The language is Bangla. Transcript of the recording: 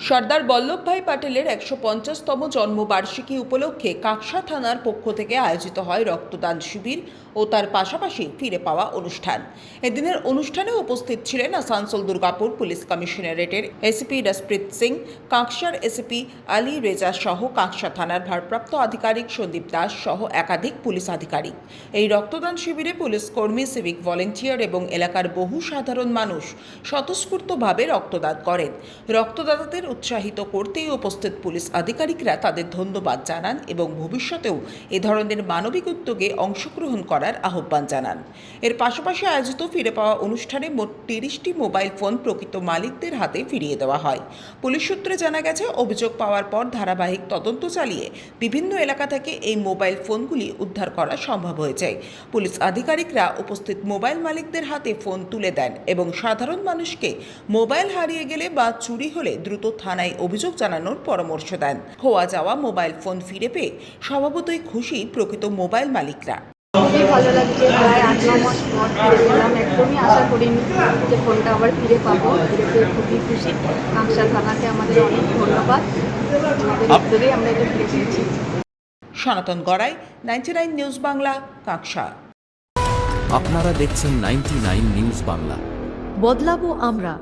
সর্দার বল্লভভাই প্যাটেলের ১৫০তম জন্মবার্ষিকী উপলক্ষে কাকসা থানার পক্ষ থেকে আয়োজিত হয় রক্তদান শিবির ও তার পাশাপাশি ফিরে পাওয়া অনুষ্ঠান। এদিনের অনুষ্ঠানে উপস্থিত ছিলেন আসানসোল দুর্গাপুর পুলিশ কমিশনারেটের এসিপি রসপ্রীত সিং, কাকসার এসিপি আলী রেজা সহ কাকসা থানার ভারপ্রাপ্ত আধিকারিক সন্দীপ দাস সহ একাধিক পুলিশ আধিকারিক। এই রক্তদান শিবিরে পুলিশ কর্মী, সিভিক ভলেন্টিয়ার এবং এলাকার বহু সাধারণ মানুষ স্বতঃস্ফূর্তভাবে রক্তদান করেন। রক্তদাতাদের উৎসাহিত করতেই উপস্থিত পুলিশ আধিকারিকরা তাদের ধন্যবাদ জানান এবং ভবিষ্যতেও এ ধরনের মানবিক উদ্যোগে অংশগ্রহণ করার আহ্বান জানান। এর পাশাপাশি আয়োজিত ফিরে পাওয়া অনুষ্ঠানে মোট ৩০টি মোবাইল ফোন প্রকৃত মালিকদের হাতে ফিরিয়ে দেওয়া হয়। পুলিশ সূত্রে জানা গেছে, অভিযোগ পাওয়ার পর ধারাবাহিক তদন্ত চালিয়ে বিভিন্ন এলাকা থেকে এই মোবাইল ফোনগুলি উদ্ধার করা সম্ভব হয়েছে। পুলিশ আধিকারিকরা উপস্থিত মোবাইল মালিকদের হাতে ফোন তুলে দেন এবং সাধারণ মানুষকে মোবাইল হারিয়ে গেলে বা চুরি হলে দ্রুত থানায় অভিযোগ জানানোর পরামর্শ দেন। খোয়া যাওয়া মোবাইল ফোন ফিরে পেয়ে স্বভাবতই খুশি প্রকৃত মোবাইল মালিকরা। খুবই ভালো লাগছে। প্রায় ৮-৯ মাস পর ফিরে পেলাম। একদমই আশা করিনি যে ফোনটা আবার ফিরে পাবো। ফিরে পেয়ে খুবই খুশি। কাকসা থানাকে আমাদের অনেক ধন্যবাদ। আমাদের উত্তরেই আমরা এটা ফিরে পেয়েছি। সনাতন গড়াই, 99 নিউজ বাংলা, কাকসা। আপনারা দেখছেন 99 নিউজ বাংলা। বদলাবো আমরা।